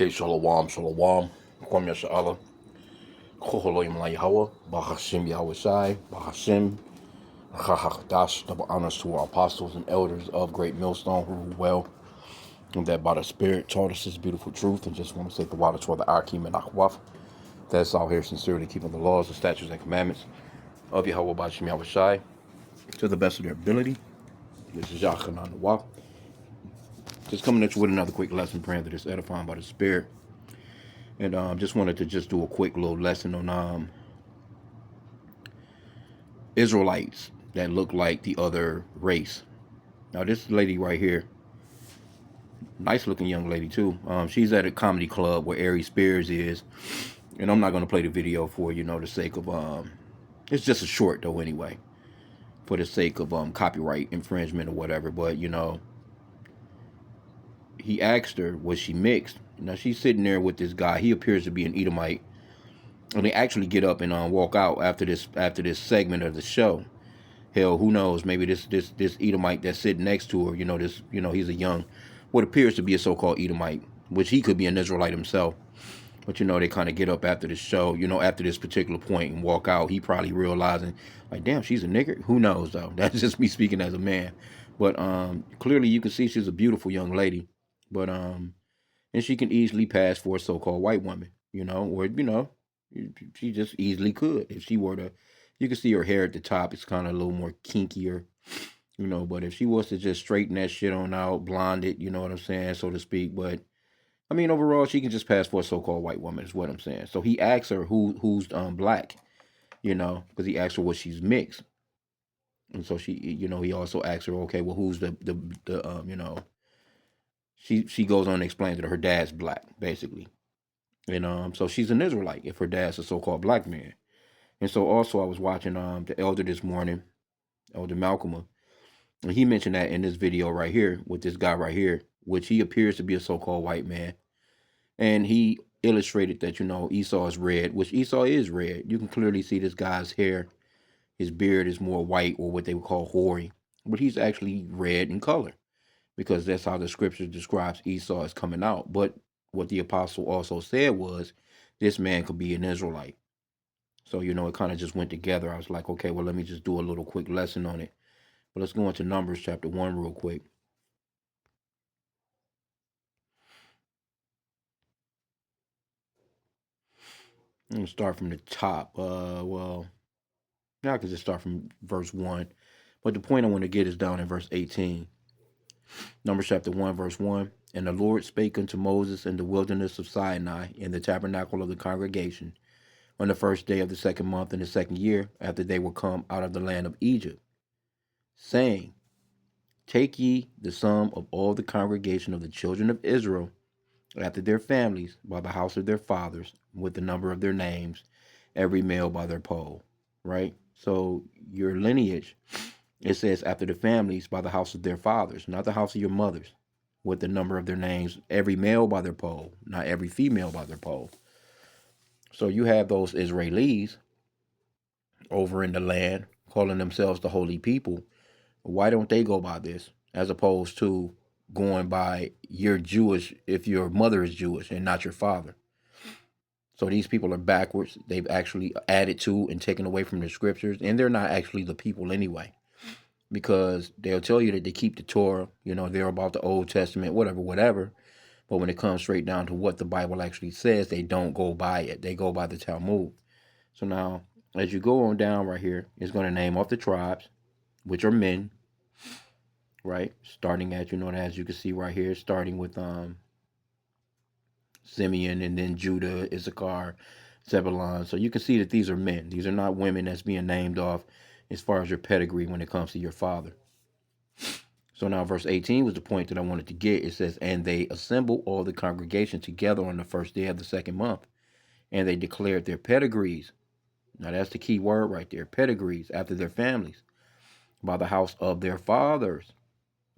Okay, shalom, shalom. Kwam Yasha'Allah. Choholoyim La Yahweh. Bahashim Yahweh Shai. Bahashim. Chachachdash. Double honors to our apostles and elders of Great Millstone who rule well. And that by the Spirit taught us this beautiful truth. And just want to say the water toward the Akim and Akwaf. That's all here sincerely keeping the laws, the statutes, and commandments of Yahweh Bahashim Yahweh Shai to the best of their ability. This is Yachanan Waf. Just coming at you with another quick lesson, praying that it's edifying by the Spirit. And just wanted to just do a quick little lesson on Israelites that look like the other race. Now this lady right here, nice looking young lady too. She's at a comedy club where Ari Spears is, and I'm not gonna play the video for the sake of it's just a short though anyway, for the sake of copyright infringement or whatever. But he asked her, was she mixed? Now she's sitting there with this guy. He appears to be an Edomite. And they actually get up and walk out after this segment of the show. Hell, who knows? Maybe this Edomite that's sitting next to her, he's a young, what appears to be a so-called Edomite, which he could be an Israelite himself. But they kind of get up after the show, after this particular point and walk out. He probably realizing, like, damn, she's a nigger. Who knows though? That's just me speaking as a man. But clearly you can see she's a beautiful young lady. But and she can easily pass for a so-called white woman, or she just easily could if she were to. You can see her hair at the top; it's kind of a little more kinkier, But if she was to just straighten that shit on out, blonde it, you know what I'm saying, so to speak. But I mean, overall, she can just pass for a so-called white woman, is what I'm saying. So he asks her who's black, because he asked her what she's mixed, and so she, he also asks her, okay, well, who's the she goes on and explains that her dad's black, basically. And so she's an Israelite if her dad's a so-called black man. And so also I was watching the elder this morning, Elder Malcolm, and he mentioned that in this video right here with this guy right here, which he appears to be a so-called white man. And he illustrated that, Esau is red, which Esau is red. You can clearly see this guy's hair, his beard is more white, or what they would call hoary, but he's actually red in color because that's how the scripture describes Esau as coming out. But what the apostle also said was this man could be an Israelite. So, it kind of just went together. I was like, okay, well, let me just do a little quick lesson on it. But let's go into Numbers chapter 1 real quick. I'm going to start from the top. Well, now I can just start from verse 1. But the point I want to get is down in verse 18. Numbers chapter 1, verse 1. And the Lord spake unto Moses in the wilderness of Sinai in the tabernacle of the congregation on the first day of the second month in the second year after they were come out of the land of Egypt, saying, Take ye the sum of all the congregation of the children of Israel after their families by the house of their fathers with the number of their names, every male by their poll. Right? So your lineage, it says after the families by the house of their fathers, not the house of your mothers, with the number of their names, every male by their poll, not every female by their poll. So you have those Israelis over in the land calling themselves the holy people. Why don't they go by this as opposed to going by you're Jewish if your mother is Jewish and not your father? So these people are backwards. They've actually added to and taken away from the scriptures, and they're not actually the people anyway, because they'll tell you that they keep the Torah, they're about the Old Testament, whatever. But when it comes straight down to what the Bible actually says, they don't go by it. They go by the Talmud. So now, as you go on down right here, it's going to name off the tribes, which are men, right? Starting at, as you can see right here, starting with Simeon, and then Judah, Issachar, Zebulun. So you can see that these are men. These are not women that's being named off as far as your pedigree when it comes to your father. So now verse 18 was the point that I wanted to get. It says, and they assembled all the congregation together on the first day of the second month, and they declared their pedigrees. Now that's the key word right there, pedigrees, after their families, by the house of their fathers,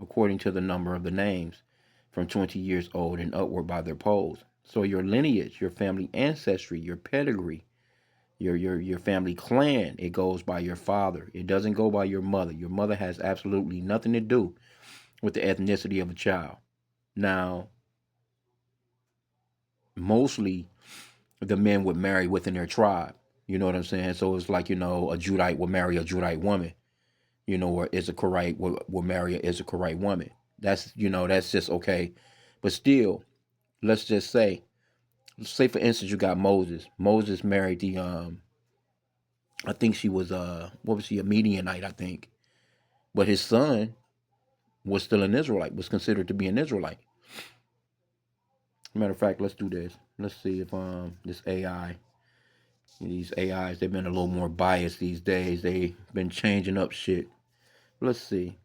according to the number of the names, from 20 years old and upward by their polls. So your lineage, your family ancestry, your pedigree, your family clan, it goes by your father. It doesn't go by your mother. Your mother has absolutely nothing to do with the ethnicity of a child. Now, mostly the men would marry within their tribe. You know what I'm saying? So it's like, a Judite would marry a Judite woman, or Issacharite will marry a Issacharite woman. That's just okay. But still, let's just say for instance, you got Moses. Moses married I think she was what was she, a Midianite, I think. But his son was still an Israelite, was considered to be an Israelite. Matter of fact, let's do this. Let's see if this AI, these AIs, they've been a little more biased these days. They've been changing up shit. Let's see.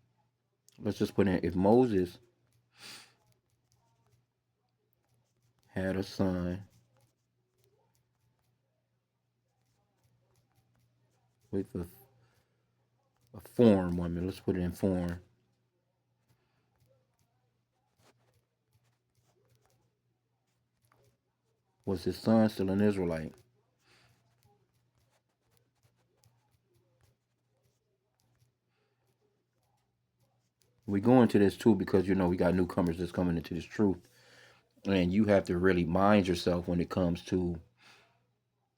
Let's just put in, if Moses had a son with a foreign woman. Let's put it in foreign. Was his son still an Israelite? We go into this too because we got newcomers that's coming into this truth, and you have to really mind yourself when it comes to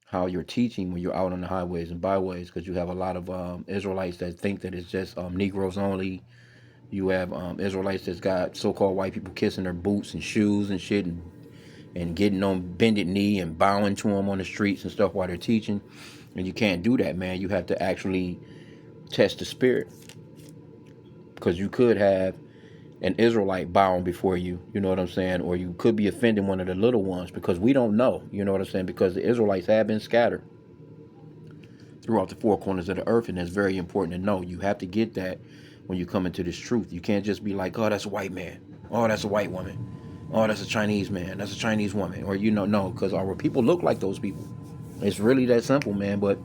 how you're teaching when you're out on the highways and byways, because you have a lot of Israelites that think that it's just Negroes only. You have Israelites that's got so-called white people kissing their boots and shoes and shit, and getting on bended knee and bowing to them on the streets and stuff while they're teaching. And you can't do that, man. You have to actually test the spirit, because you could have an Israelite bowing before you, you know what I'm saying? Or you could be offending one of the little ones, because we don't know, you know what I'm saying? Because the Israelites have been scattered throughout the four corners of the earth, and that's very important to know. You have to get that when you come into this truth. You can't just be like, oh, that's a white man. Oh, that's a white woman. Oh, that's a Chinese man. That's a Chinese woman. Or, no, because our people look like those people. It's really that simple, man. But,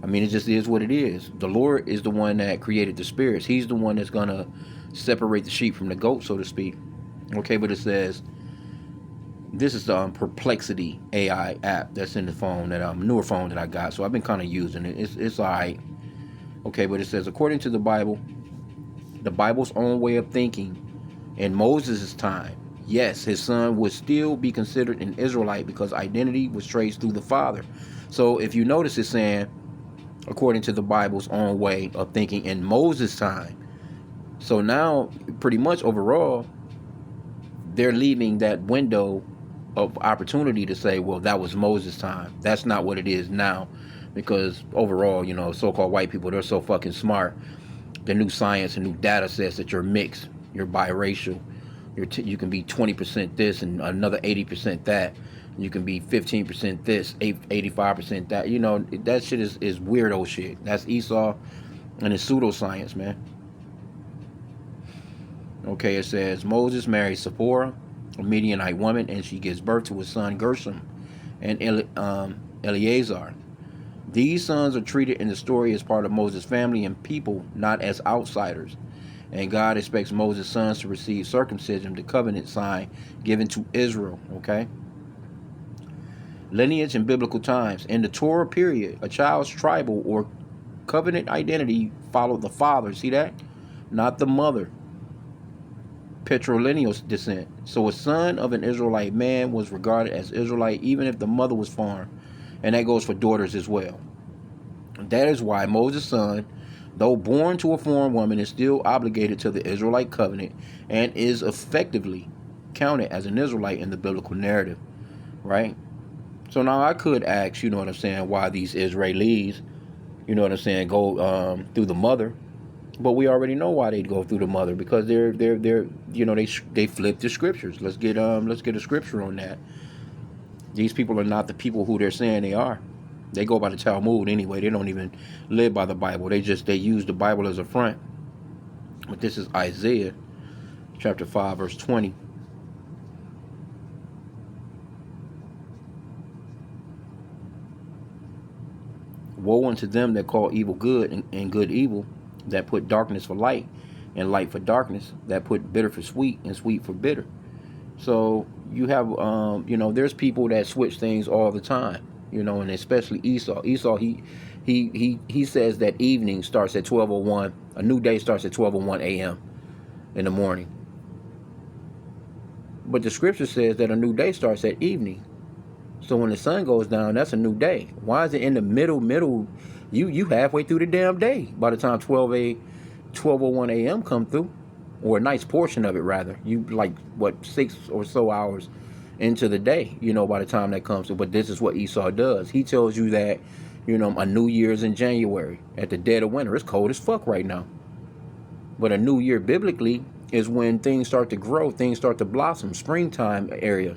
I mean, it just is what it is. The Lord is the one that created the spirits. He's the one that's going to separate the sheep from the goat, so to speak. Okay, but it says, this is the Perplexity AI app that's in the phone, that newer phone that I got. So I've been kind of using it. It's all right. Okay, but it says, according to the Bible's own way of thinking, in Moses' time, yes, his son would still be considered an Israelite because identity was traced through the father. So if you notice, it's saying, according to the Bible's own way of thinking in Moses' time. So now, pretty much overall, they're leaving that window of opportunity to say, well, that was Moses' time. That's not what it is now. Because overall, so-called white people, they're so fucking smart. The new science and new data says that you're mixed, you're biracial. You can be 20% this and another 80% that. You can be 15% this, 85% that. That shit is weirdo shit. That's Esau and it's pseudoscience, man. Okay, it says Moses marries Zipporah, a Midianite woman, and she gives birth to his son Gershom and Eleazar. These sons are treated in the story as part of Moses' family and people, not as outsiders. And God expects Moses' sons to receive circumcision, the covenant sign given to Israel. Okay? Lineage in biblical times. In the Torah period, a child's tribal or covenant identity followed the father. See that? Not the mother. Patrilineal descent. So a son of an Israelite man was regarded as Israelite even if the mother was foreign. And that goes for daughters as well. That is why Moses' son, though born to a foreign woman, is still obligated to the Israelite covenant and is effectively counted as an Israelite in the biblical narrative, right? So now I could ask, you know what I'm saying, why these Israelis, you know what I'm saying, go through the mother, but we already know why they go through the mother, because they're they flip the scriptures. Let's get a scripture on that. These people are not the people who they're saying they are. They go by the Talmud anyway. They don't even live by the Bible. They use the Bible as a front. But this is Isaiah chapter 5 verse 20. Woe unto them that call evil good and good evil, that put darkness for light and light for darkness, that put bitter for sweet and sweet for bitter. So you have there's people that switch things all the time, and especially Esau. He says that evening starts at 12:01. A new day starts at 12:01 a.m. in the morning. But the scripture says that a new day starts at evening. So when the sun goes down, that's a new day. Why is it in the middle? You halfway through the damn day by the time 12:01 a.m. come through, or a nice portion of it rather. You like what 6 or so hours into the day, by the time that comes through. But this is what Esau does. He tells you that, a New Year's in January at the dead of winter. It's cold as fuck right now. But a new year biblically is when things start to grow, things start to blossom, springtime area.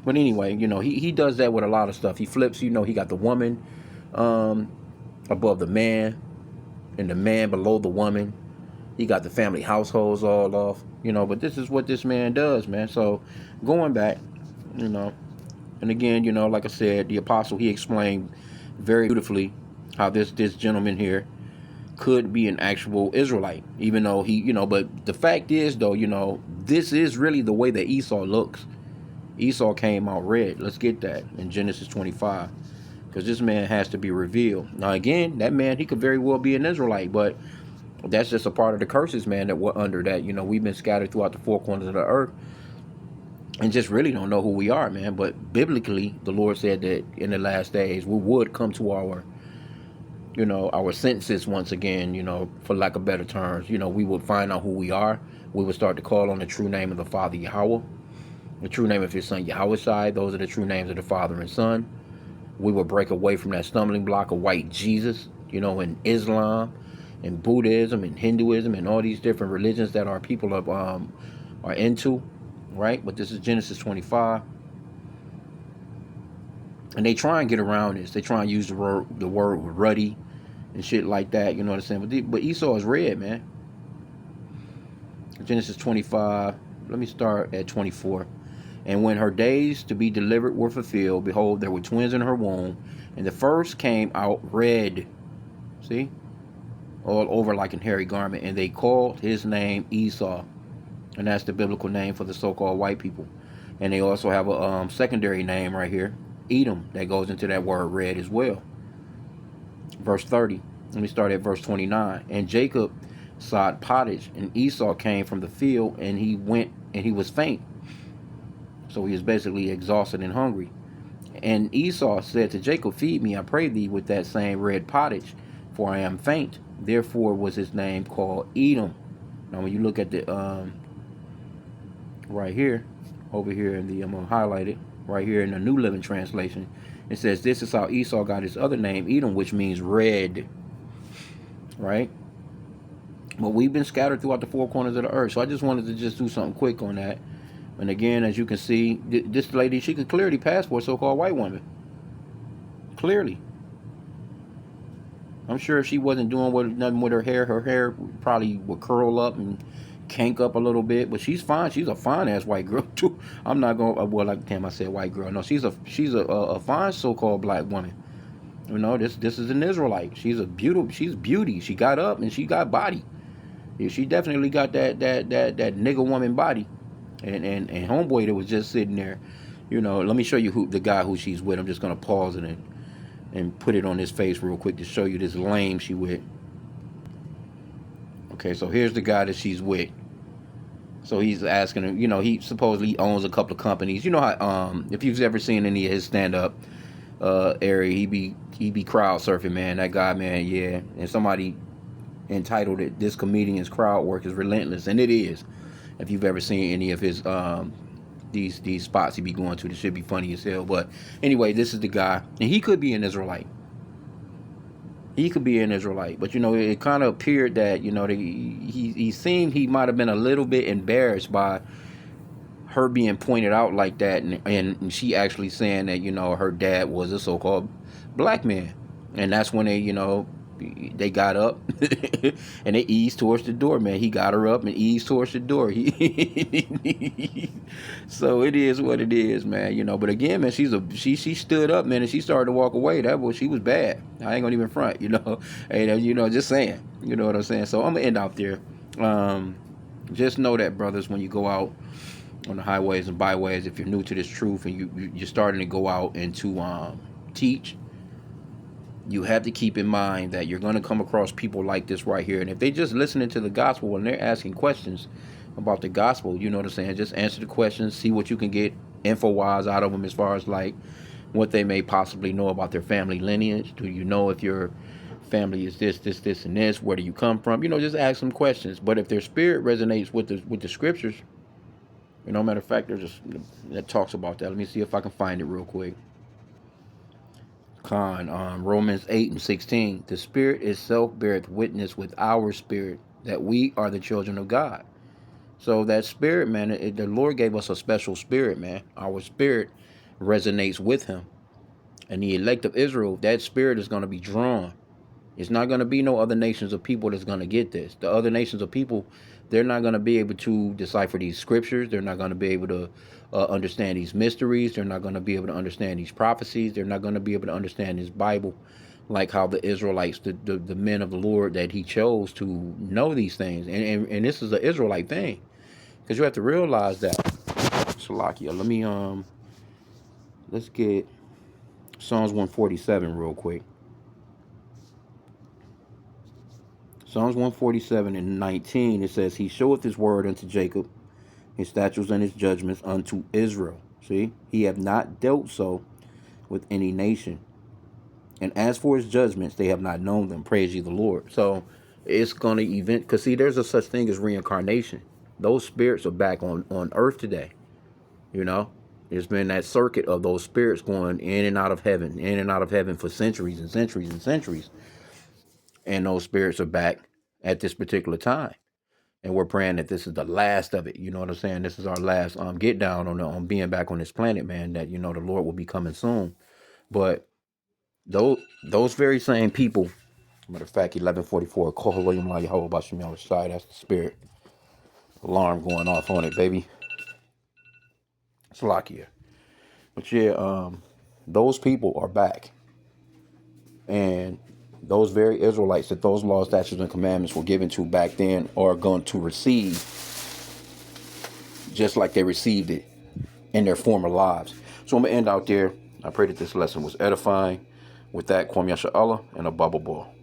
But anyway, he does that with a lot of stuff. He flips, he got the woman above the man and the man below the woman. He got the family households all off, but this is what this man does, man. So going back, and again, like I said, the apostle, he explained very beautifully how this gentleman here could be an actual Israelite, even though he, but the fact is though, this is really the way that Esau looks. Esau came out red. Let's get that in Genesis 25, because this man has to be revealed. Now again, that man, he could very well be an Israelite, but that's just a part of the curses, man, that we're under, that, we've been scattered throughout the four corners of the earth and just really don't know who we are, man. But biblically, the Lord said that in the last days we would come to our senses once again, for lack of better terms. We would find out who we are. We would start to call on the true name of the Father Yahweh, the true name of his son Yahweh. Those are the true names of the Father and Son. We would break away from that stumbling block of white Jesus, in Islam and Buddhism and Hinduism and all these different religions that our people are into, right? But this is Genesis 25. And they try and get around this. They try and use the word ruddy and shit like that, you know what I'm saying? But Esau is red, man. Genesis 25, let me start at 24. And when her days to be delivered were fulfilled, behold, there were twins in her womb, and the first came out red. See? All over like a hairy garment. And they called his name Esau. And that's the biblical name for the so-called white people. And they also have a secondary name right here, Edom, that goes into that word red as well. Verse 30. Let me start at verse 29. And Jacob sought pottage, and Esau came from the field, and he went, and he was faint. So he was basically exhausted and hungry. And Esau said to Jacob, feed me, I pray thee, with that same red pottage, for I am faint. Therefore was his name called Edom. Now when you look at the right here, over here in the, I'm going to highlight it, right here in the New Living Translation, it says, this is how Esau got his other name, Edom, which means red. Right? But we've been scattered throughout the four corners of the earth. So I just wanted to just do something quick on that. And again, as you can see, this lady, she could clearly pass for a so-called white woman. Clearly. I'm sure if she wasn't doing nothing with her hair probably would curl up and kank up a little bit. But she's fine. She's a fine-ass white girl, too. I'm not going to, well, like, damn, I said white girl. No, she's a fine so-called black woman. This is an Israelite. She's beauty. She got up and she got body. Yeah, she definitely got that nigga woman body. And homeboy that was just sitting there, let me show you the guy who she's with. I'm just gonna pause it and put it on his face real quick to show you this lame she with. Okay, so here's the guy that she's with. So he's asking her, he supposedly owns a couple of companies. You know how if you've ever seen any of his stand-up area, he be crowd surfing, man. That guy, man, yeah. And somebody entitled it, "This comedian's crowd work is relentless," and it is. If you've ever seen any of his these spots he be going to, this should be funny as hell. But anyway, this is the guy, and he could be an Israelite. He could be an Israelite, but it kind of appeared that he seemed he might have been a little bit embarrassed by her being pointed out like that, and she actually saying that her dad was a so-called black man, and that's when they got up and they eased towards the door, man. He got her up and eased towards the door. So it is what it is, man. But again, man, she stood up, man, and she started to walk away. She was bad. I ain't gonna even front, Hey, just saying. You know what I'm saying? So I'm gonna end out there. Just know that, brothers, when you go out on the highways and byways, if you're new to this truth and you're starting to go out and to teach, you have to keep in mind that you're going to come across people like this right here. And if they just listening to the gospel and they're asking questions about the gospel, you know what I'm saying, just answer the questions, see what you can get info-wise out of them as far as like what they may possibly know about their family lineage. Do you know if your family is this, and this? Where do you come from? Just ask some questions. But if their spirit resonates with the scriptures, matter of fact, there's just that talks about that. Let me see if I can find it real quick. Romans 8:16. The Spirit itself beareth witness with our spirit that we are the children of God. So that spirit, man, the Lord gave us a special spirit, man. Our spirit resonates with Him. And the elect of Israel, that spirit is going to be drawn. It's not going to be no other nations of people that's going to get this. The other nations of people, they're not going to be able to decipher these scriptures. They're not going to be able to understand these mysteries. They're not going to be able to understand these prophecies. They're not going to be able to understand this Bible like how the Israelites, the men of the Lord that He chose to know these things. And this is an Israelite thing. Because you have to realize that. Salakia, let's get Psalms 147 real quick. Psalms 147 and 19, it says, He showeth His word unto Jacob, His statutes and His judgments unto Israel. See, He have not dealt so with any nation. And as for His judgments, they have not known them. Praise ye the Lord. So it's going to because see, there's a such thing as reincarnation. Those spirits are back on earth today. There's been that circuit of those spirits going in and out of heaven for centuries and centuries and centuries. And those spirits are back at this particular time. And we're praying that this is the last of it. You know what I'm saying? This is our last get down on being back on this planet, man, that, the Lord will be coming soon. But those very same people, matter of fact, 1144, call William La Yahweh Bashim Yahweh Shai, that's the spirit. Alarm going off on it, baby. Salakia. But yeah, those people are back. And those very Israelites that those laws, statutes, and commandments were given to back then are going to receive just like they received it in their former lives. So I'm going to end out there. I pray that this lesson was edifying. With that, Kwam Yasha Allah and a bubble ball.